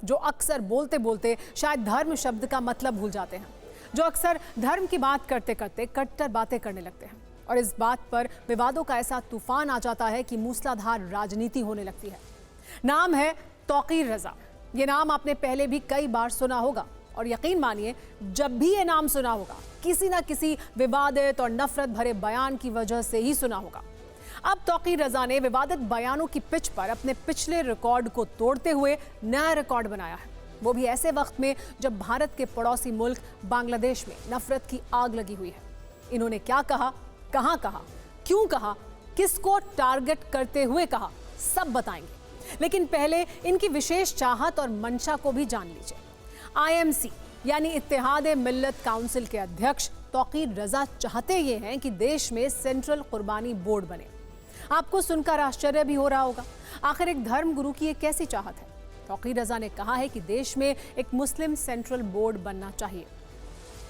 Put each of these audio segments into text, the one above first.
जो अक्सर बोलते बोलते शायद धर्म शब्द का मतलब भूल जाते हैं, जो अक्सर धर्म की बात करते करते कट्टर बातें करने लगते हैं और इस बात पर विवादों का ऐसा तूफान आ जाता है कि मूसलाधार राजनीति होने लगती है। नाम है तौकीर रजा। ये नाम आपने पहले भी कई बार सुना होगा और यकीन मानिए जब भी ये नाम सुना होगा किसी ना किसी विवादित और नफरत भरे बयान की वजह से ही सुना होगा। अब तौकीर रजा ने विवादित बयानों की पिच पर अपने पिछले रिकॉर्ड को तोड़ते हुए नया रिकॉर्ड बनाया है, वो भी ऐसे वक्त में जब भारत के पड़ोसी मुल्क बांग्लादेश में नफरत की आग लगी हुई है। इन्होंने क्या कहा, कहां कहा, क्यों कहा, किसको टारगेट करते हुए कहा, सब बताएंगे। लेकिन पहले इनकी विशेष चाहत और मंशा को भी जान लीजिए। IMC यानी इत्तेहाद मिल्लत काउंसिल के अध्यक्ष तौकीर रजा चाहते ये हैं कि देश में सेंट्रल कुर्बानी बोर्ड बने। आपको सुनकर आश्चर्य भी हो रहा होगा, आखिर एक धर्म गुरु की ये कैसी चाहत है। तौकीर रजा ने कहा है कि देश में एक मुस्लिम सेंट्रल बोर्ड बनना चाहिए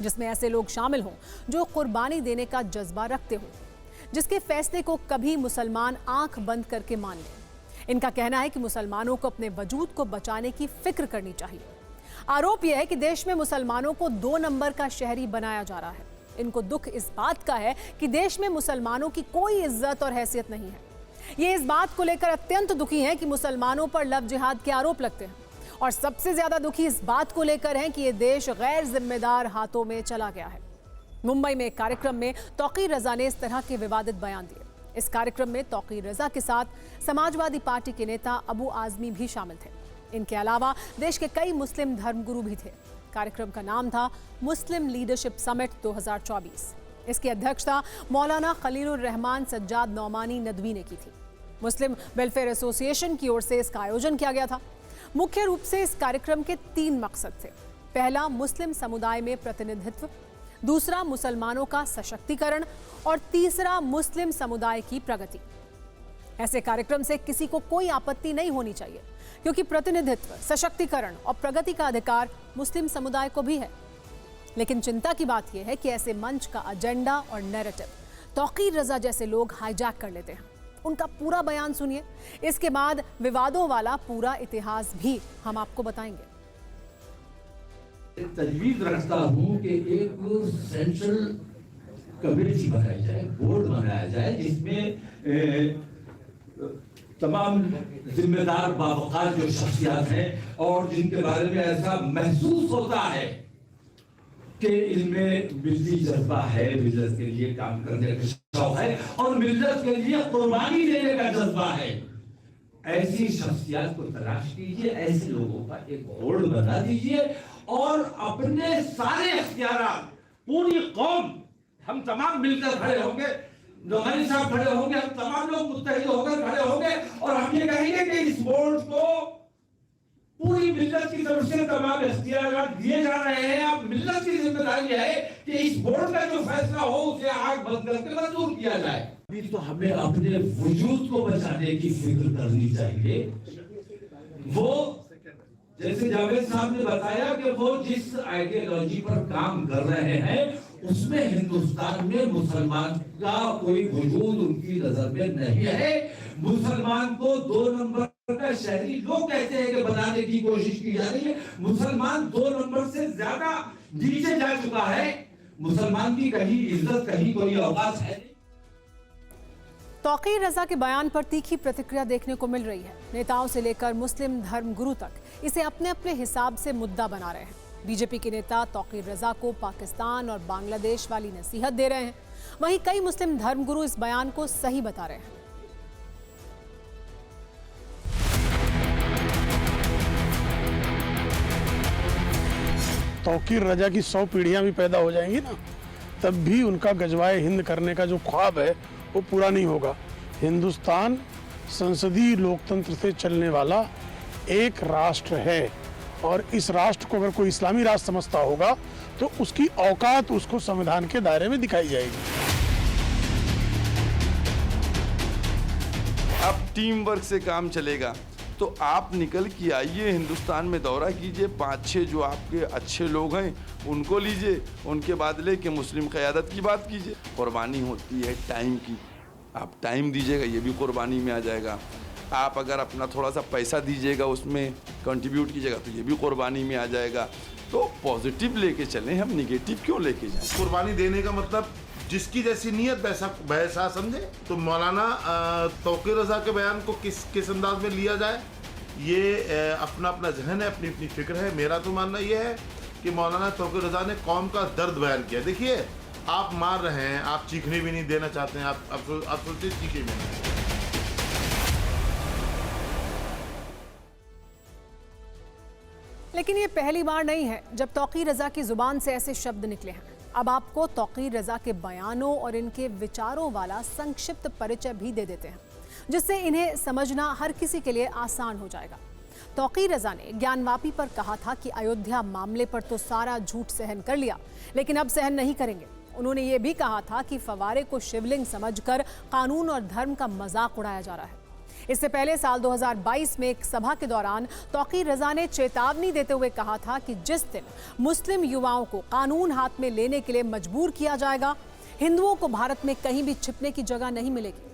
जिसमें ऐसे लोग शामिल हों जो कुर्बानी देने का जज्बा रखते हों, जिसके फैसले को कभी मुसलमान आंख बंद करके मान लें। इनका कहना है कि मुसलमानों को अपने वजूद को बचाने की फिक्र करनी चाहिए। आरोप यह है कि देश में मुसलमानों को 2 नंबर का शहरी बनाया जा रहा है। इनको दुख इस बात का है कि देश में मुसलमानों की कोई इज्जत और हैसियत नहीं है। ये इस बात को लेकर अत्यंत दुखी हैं कि मुसलमानों पर लव जिहाद के आरोप लगते हैं और सबसे ज्यादा दुखी इस बात को लेकर हैं कि ये देश गैर जिम्मेदार हाथों में चला गया है। मुंबई में एक कार्यक्रम में तौकीर रजा ने इस तरह के विवादित बयान दिए। इस कार्यक्रम में तौकीर रजा के साथ समाजवादी पार्टी के नेता अबू आजमी भी शामिल थे। इनके अलावा देश के कई मुस्लिम धर्मगुरु भी थे। कार्यक्रम का नाम था मुस्लिम लीडरशिप समिट 2024। इसकी अध्यक्षता मौलाना खलीलुर रहमान सज्जाद नौमानी नदवी ने की थी। मुस्लिम वेलफेयर एसोसिएशन की ओर से इसका आयोजन किया गया था। मुख्य रूप से इस कार्यक्रम के 3 मकसद थे। पहला, मुस्लिम समुदाय में प्रतिनिधित्व, दूसरा, मुसलमानों का सशक्तिकरण और तीसरा, मुस्लिम समुदाय की प्रगति। ऐसे कार्यक्रम से किसी को कोई आपत्ति नहीं होनी चाहिए क्योंकि प्रतिनिधित्व, सशक्तिकरण और प्रगति का अधिकार मुस्लिम समुदाय को भी है। लेकिन चिंता की बात यह है कि ऐसे मंच का एजेंडा और नैरेटिव तौकीर रजा जैसे लोग हाईजैक कर लेते हैं। उनका पूरा बयान सुनिए, इसके बाद विवादों वाला पूरा इतिहास भी हम आपको बताएंगे। तजवीज रखता हूं कि एक सेंट्रल कमेटी बनाई जाए, बोर्ड बनाया जाए जिसमें तमाम जिम्मेदार बावकात जो शख्सियात हैं और जिनके बारे में ऐसा महसूस होता है कि इनमें मिल्लती जज्बा है, मिल्लत के लिए काम करने का शौक है और मिल्लत के लिए कुर्बानी देने का जज्बा है। ऐसी शख्सियत को तलाश कीजिए, ऐसे लोगों का एक बोर्ड बना दीजिए और अपने सारे अख्तियारात, पूरी कौम, हम तमाम मिलकर खड़े होंगे, नौमानी साहब खड़े होंगे, हम तमाम लोग मुत्तहिद होकर खड़े होंगे और हम ये कहेंगे कि इस बोर्ड को पूरी मिल्लत की तरफ से तमाम इख्तियारात दिए जा रहे हैं। अब मिल्लत की जिम्मेदारी है कि इस बोर्ड का जो फैसला हो उसे आग बंद करके मंजूर किया जाए। अभी तो हमें अपने वजूद को बचाने की फिक्र करनी चाहिए। वो जैसे जावेद साहब ने बताया कि वो जिस आइडियोलॉजी पर काम कर रहे हैं उसमें हिंदुस्तान में मुसलमान का कोई वजूद उनकी नजर में नहीं है। मुसलमान को 2 नंबर का शहरी लोग कहते हैं कि बनाने की कोशिश की जा रही है। मुसलमान 2 नंबर से ज्यादा नीचे जा चुका है। मुसलमान की कहीं इज्जत, कहीं कोई औकात है। तौकीर रजा के बयान पर तीखी प्रतिक्रिया देखने को मिल रही है। नेताओं से लेकर मुस्लिम धर्म गुरु तक इसे अपने अपने हिसाब से मुद्दा बना रहे हैं। बीजेपी के नेता तौकीर रजा को पाकिस्तान और बांग्लादेश वाली नसीहत दे रहे हैं, वहीं कई मुस्लिम धर्मगुरु इस बयान को सही बता रहे हैं। तौकीर रजा की 100 पीढ़ियां भी पैदा हो जाएंगी ना, तब भी उनका गजवाए हिंद करने का जो ख्वाब है वो पूरा नहीं होगा। हिंदुस्तान संसदीय लोकतंत्र से चलने वाला एक राष्ट्र है और इस राष्ट्र को अगर कोई इस्लामी राष्ट्र समझता होगा तो उसकी औकात उसको संविधान के दायरे में दिखाई जाएगी। अब टीम वर्क से काम चलेगा तो आप निकल के आइए, हिंदुस्तान में दौरा कीजिए, 5-6 जो आपके अच्छे लोग हैं उनको लीजिए, उनके बाद लेके मुस्लिम क़यादत की बात कीजिए। कुर्बानी होती है टाइम की, आप टाइम दीजिएगा, ये भी कुर्बानी में आ जाएगा। आप अगर अपना थोड़ा सा पैसा दीजिएगा, उसमें कंट्रीब्यूट कीजिएगा, तो ये भी कुर्बानी में आ जाएगा। तो पॉजिटिव लेके चलें, हम निगेटिव क्यों लेके जाएं? कुर्बानी देने का मतलब जिसकी जैसी नीयत वैसा समझे। तो मौलाना तौकीर रज़ा के बयान को किस अंदाज में लिया जाए, ये अपना अपना जहन है, अपनी अपनी फिक्र है। मेरा तो मानना ये है कि मौलाना तौकीर रज़ा ने कौम का दर्द बयान किया। देखिए, आप मार रहे हैं, आप चीखने भी नहीं देना चाहते हैं, आप सोचते चीखे भी नहीं। लेकिन ये पहली बार नहीं है जब तौकीर रज़ा की जुबान से ऐसे शब्द निकले हैं। अब आपको तौकीर रज़ा के बयानों और इनके विचारों वाला संक्षिप्त परिचय भी दे देते हैं, जिससे इन्हें समझना हर किसी के लिए आसान हो जाएगा। तौकीर रज़ा ने ज्ञानवापी पर कहा था कि अयोध्या मामले पर तो सारा झूठ सहन कर लिया, लेकिन अब सहन नहीं करेंगे। उन्होंने ये भी कहा था कि फवारे को शिवलिंग समझकर कानून और धर्म का मजाक उड़ाया जा रहा है। इससे पहले साल 2022 में एक सभा के दौरान तौकीर रज़ा ने चेतावनी देते हुए कहा था कि जिस दिन मुस्लिम युवाओं को कानून हाथ में लेने के लिए मजबूर किया जाएगा, हिंदुओं को भारत में कहीं भी छिपने की जगह नहीं मिलेगी।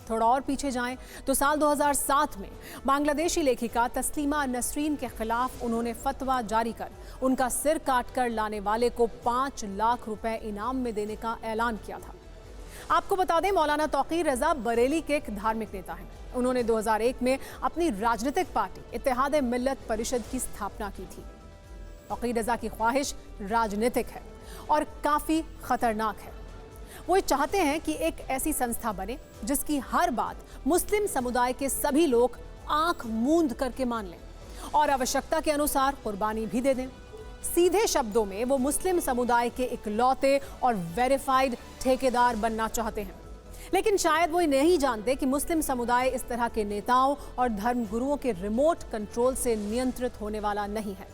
थोड़ा और पीछे जाएं तो साल 2007 में बांग्लादेशी लेखिका तस्लीमा नसरीन के खिलाफ उन्होंने फतवा जारी कर उनका सिर काटकर लाने वाले को 5 लाख रुपए इनाम में देने का ऐलान किया था। आपको बता दें, मौलाना तौकीर रज़ा बरेली के एक धार्मिक नेता हैं। उन्होंने 2001 में अपनी राजनीतिक पार्टी इत्तेहाद मिल्लत परिषद की स्थापना की थी। तौकीर रज़ा की ख्वाहिश राजनीतिक है और काफ़ी खतरनाक है। वो चाहते हैं कि एक ऐसी संस्था बने जिसकी हर बात मुस्लिम समुदाय के सभी लोग आंख मूंद करके मान लें और आवश्यकता के अनुसार कुर्बानी भी दे दें। सीधे शब्दों में वो मुस्लिम समुदाय के इकलौते और वेरीफाइड ठेकेदार बनना चाहते हैं। लेकिन शायद वो नहीं जानते कि मुस्लिम समुदाय इस तरह के नेताओं और धर्मगुरुओं के रिमोट कंट्रोल से नियंत्रित होने वाला नहीं है।